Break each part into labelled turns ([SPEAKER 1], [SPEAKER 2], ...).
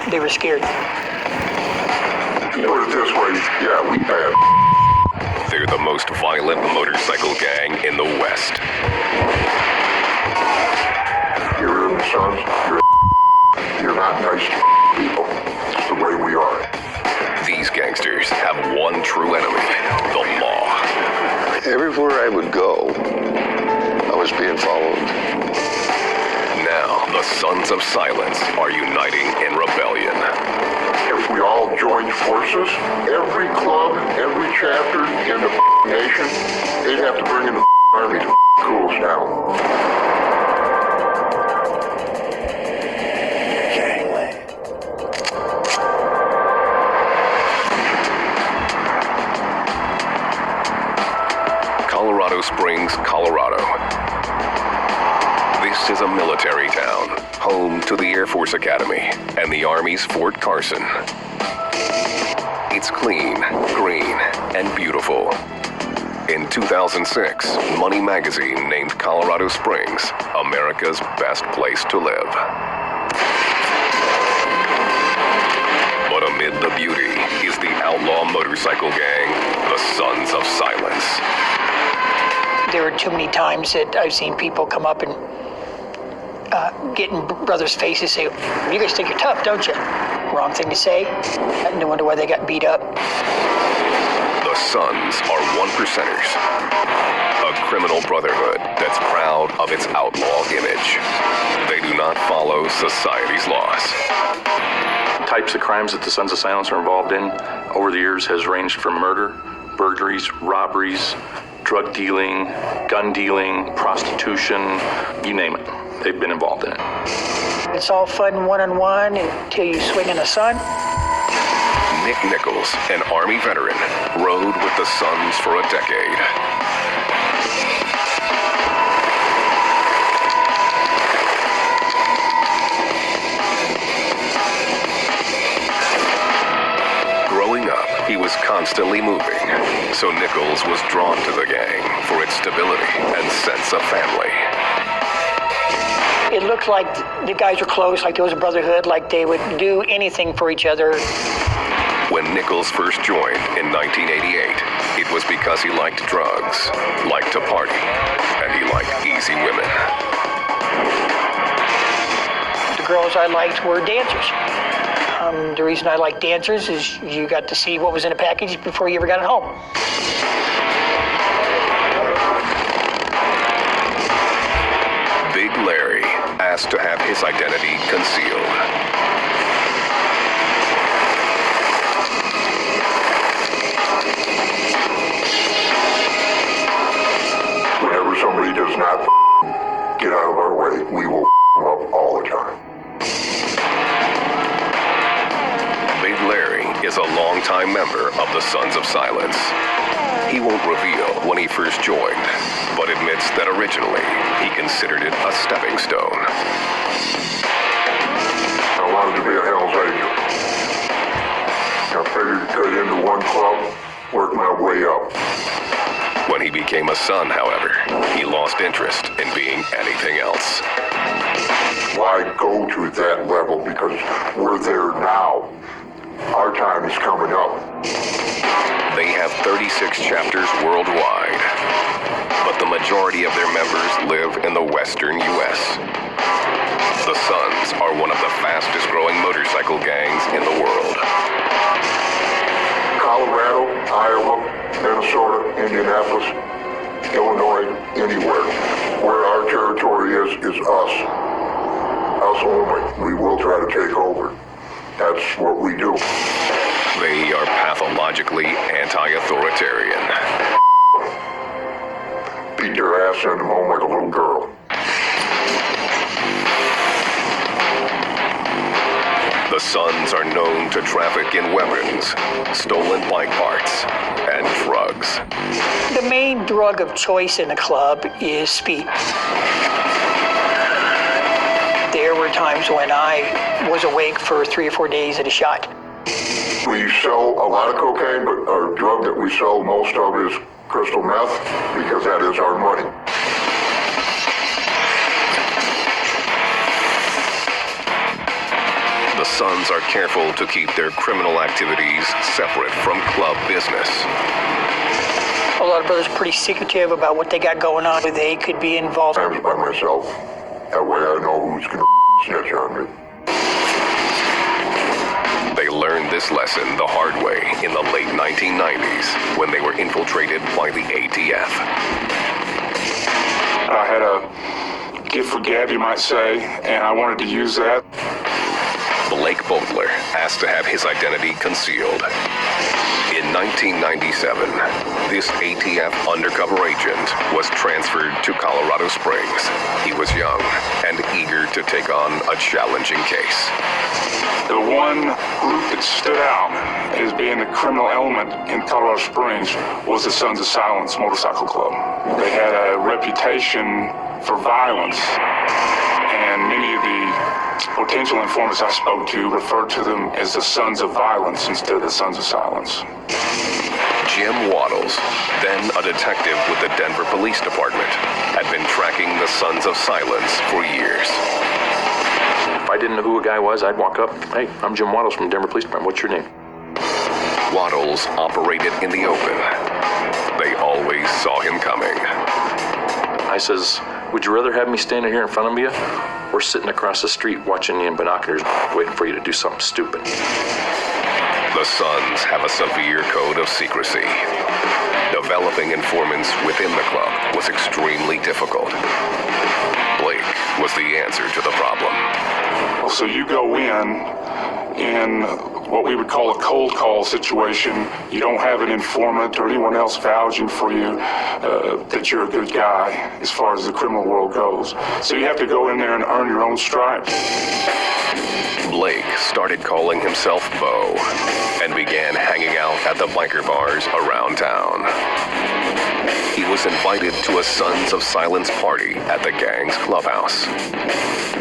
[SPEAKER 1] They were scared.
[SPEAKER 2] Put it this way, yeah, we bad.
[SPEAKER 3] They're the most violent motorcycle gang in the West.
[SPEAKER 2] You're in the sons, you're not nice people. It's the way we are.
[SPEAKER 3] These gangsters have one true enemy, the law.
[SPEAKER 4] Everywhere I would go, I was being followed.
[SPEAKER 3] Now, the Sons of Silence are uniting in rebellion.
[SPEAKER 2] If we all joined forces, every club, every chapter in the nation, they'd have to bring in the army to cool us down.
[SPEAKER 3] Colorado Springs, Colorado. This is a military town, home to the Air Force Academy and the Army's Fort Carson. It's clean, green, and beautiful. In 2006, Money Magazine named Colorado Springs America's best place to live. But amid the beauty is the outlaw motorcycle gang, the Sons of Silence.
[SPEAKER 1] There were too many times that I've seen people come up and get in brothers' faces, say, "You guys think you're tough, don't you?" Wrong thing to say. No wonder why they got beat up.
[SPEAKER 3] The Sons are one percenters, a criminal brotherhood that's proud of its outlaw image. They do not follow society's laws.
[SPEAKER 5] Types of crimes that the Sons of Silence are involved in over the years has ranged from murder, burglaries, robberies, drug dealing, gun dealing, prostitution, you name it. They've been involved in it.
[SPEAKER 1] It's all fun one-on-one until you swing in the sun.
[SPEAKER 3] Nick Nichols, an Army veteran, rode with the Sons for a decade. Growing up, he was constantly moving, so Nichols was drawn to the gang for its stability and sense of family.
[SPEAKER 1] It looked like the guys were close, like there was a brotherhood, like they would do anything for each other.
[SPEAKER 3] When Nichols first joined in 1988, it was because he liked drugs, liked to party, and he liked easy women.
[SPEAKER 1] The girls I liked were dancers. The reason I like dancers is you got to see what was in a package before you ever got it home.
[SPEAKER 3] Big Larry asked to have his identity concealed.
[SPEAKER 2] Whenever somebody does not get out of our way, we will them up all the time.
[SPEAKER 3] Big Larry is a longtime member of the Sons of Silence. He won't reveal when he first joined, but admits that originally he considered it a stepping stone.
[SPEAKER 2] I wanted to be a Hell's Angel. I figured to get into one club, work my way up.
[SPEAKER 3] When he became a son, however, he lost interest in being anything else.
[SPEAKER 2] Why go to that level? Because we're there now. Our time is coming up.
[SPEAKER 3] They have 36 chapters worldwide, but the majority of their members live in the western U.S. The Sons are one of the fastest growing motorcycle gangs in the world.
[SPEAKER 2] Colorado, Iowa, Minnesota, Indianapolis, Illinois, anywhere. Where our territory is us. Us only. We will try to take over. That's what we do.
[SPEAKER 3] They are pathologically anti-authoritarian.
[SPEAKER 2] Beat their ass, send them home like a little girl.
[SPEAKER 3] The Sons are known to traffic in weapons, stolen bike parts, and drugs.
[SPEAKER 1] The main drug of choice in the club is speed. There were times when I was awake for 3 or 4 days at a shot.
[SPEAKER 2] We sell a lot of cocaine, but our drug that we sell most of is crystal meth, because that is our money.
[SPEAKER 3] The Sons are careful to keep their criminal activities separate from club business.
[SPEAKER 1] A lot of brothers are pretty secretive about what they got going on. They could be involved.
[SPEAKER 2] I was by myself. That way I know who's gonna snitch on me.
[SPEAKER 3] They learned this lesson the hard way in the late 1990s when they were infiltrated by the ATF.
[SPEAKER 6] I had a gift for gab, you might say, and I wanted to use that.
[SPEAKER 3] Blake Bodler asked to have his identity concealed. In 1997, this ATF undercover agent was transferred to Colorado Springs. He was young and eager to take on a challenging case.
[SPEAKER 6] The one group that stood out as being the criminal element in Colorado Springs was the Sons of Silence Motorcycle Club. They had a reputation for violence, and many of the potential informants I spoke to referred to them as the Sons of Violence instead of the Sons of Silence.
[SPEAKER 3] Jim Waddles, then a detective with the Denver Police Department, had been tracking the Sons of Silence for years.
[SPEAKER 5] If I didn't know who a guy was, I'd walk up, "Hey, I'm Jim Waddles from Denver Police Department. What's your name?"
[SPEAKER 3] Waddles operated in the open. They always saw him coming.
[SPEAKER 5] I says, "Would you rather have me standing here in front of you or sitting across the street watching you in binoculars waiting for you to do something stupid?"
[SPEAKER 3] The Sons have a severe code of secrecy. Developing informants within the club was extremely difficult. Blake was the answer to the problem.
[SPEAKER 6] So you go in what we would call a cold call situation. You don't have an informant or anyone else vouching for you that you're a good guy as far as the criminal world goes. So you have to go in there and earn your own stripes.
[SPEAKER 3] Blake started calling himself Bo and began hanging out at the biker bars around town. He was invited to a Sons of Silence party at the gang's clubhouse.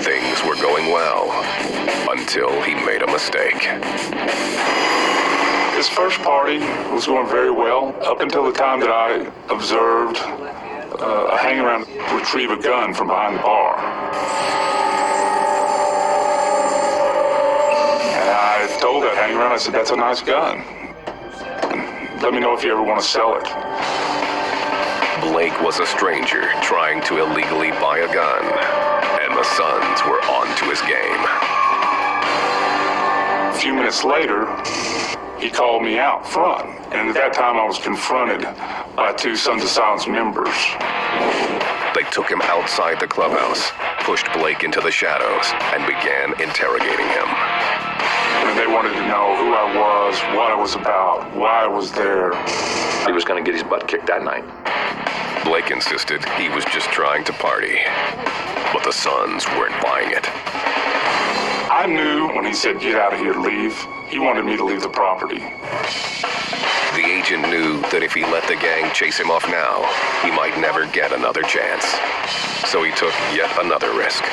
[SPEAKER 3] Things were going well until he made a mistake.
[SPEAKER 6] This first party was going very well up until the time that I observed a hangaround retrieve a gun from behind the bar. And I told that hangaround, I said, "That's a nice gun. Let me know if you ever want to sell it."
[SPEAKER 3] Blake was a stranger trying to illegally buy a gun, and the Sons were on to his game.
[SPEAKER 6] A few minutes later, he called me out front, and at that time I was confronted by two Sons of Silence members.
[SPEAKER 3] They took him outside the clubhouse, pushed Blake into the shadows, and began interrogating him.
[SPEAKER 6] And they wanted to know who I was, what I was about, why I was there.
[SPEAKER 5] He was going to get his butt kicked that night.
[SPEAKER 3] Blake insisted he was just trying to party, but the Sons weren't buying it.
[SPEAKER 6] I knew when he said, "Get out of here, leave," he wanted me to leave the property.
[SPEAKER 3] The agent knew that if he let the gang chase him off now, he might never get another chance. So he took yet another risk.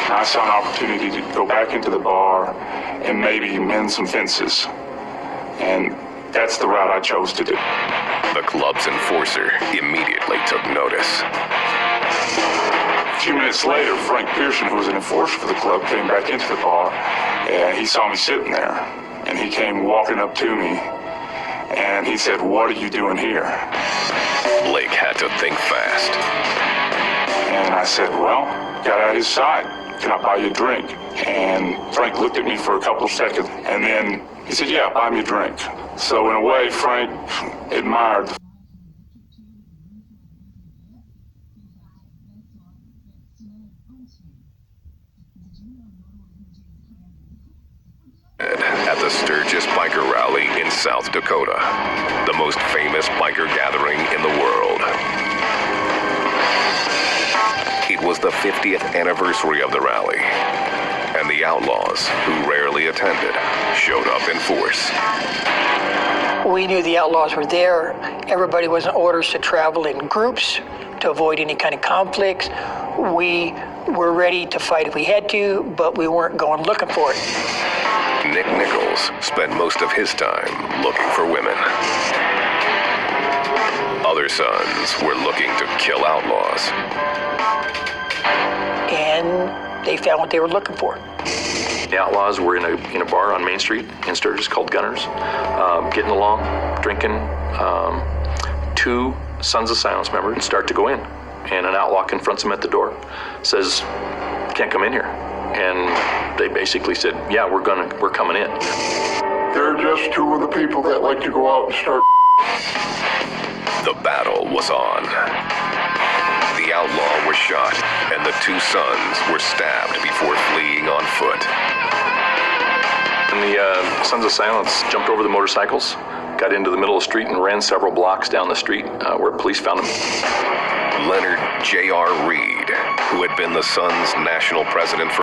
[SPEAKER 6] I saw an opportunity to go back into the bar and maybe mend some fences. And that's the route I chose to do.
[SPEAKER 3] The club's enforcer immediately took notice.
[SPEAKER 6] A few minutes later, Frank Pearson, who was an enforcer for the club, came back into the bar, and he saw me sitting there. And he came walking up to me, and he said, "What are you doing here?"
[SPEAKER 3] Blake had to think fast.
[SPEAKER 6] And I said, "Well, got out of his sight. Can I buy you a drink?" And Frank looked at me for a couple of seconds, and then he said, "Yeah, buy me a drink." So in a way, Frank admired the
[SPEAKER 3] at the Sturgis Biker Rally in South Dakota, the most famous biker gathering in the world. It was the 50th anniversary of the rally, and the outlaws, who rarely attended, showed up in force.
[SPEAKER 1] We knew the outlaws were there. Everybody was in orders to travel in groups to avoid any kind of conflicts. We were ready to fight if we had to, but we weren't going looking for it.
[SPEAKER 3] Nick Nichols spent most of his time looking for women. Other Sons were looking to kill outlaws.
[SPEAKER 1] And they found what they were looking for.
[SPEAKER 5] The Outlaws were in a bar on Main Street in Sturgis called Gunners, getting along, drinking. Two Sons of Silence members start to go in, and an outlaw confronts them at the door, says, "Can't come in here." And they basically said, "Yeah, we're coming in."
[SPEAKER 2] They're just two of the people that like to go out and start.
[SPEAKER 3] The battle was on. The outlaw was shot, and the two sons were stabbed before fleeing on foot.
[SPEAKER 5] And the Sons of Silence jumped over the motorcycles, got into the middle of the street, and ran several blocks down the street where police found them.
[SPEAKER 3] Leonard J.R. Reed, who had been the Sons' national president for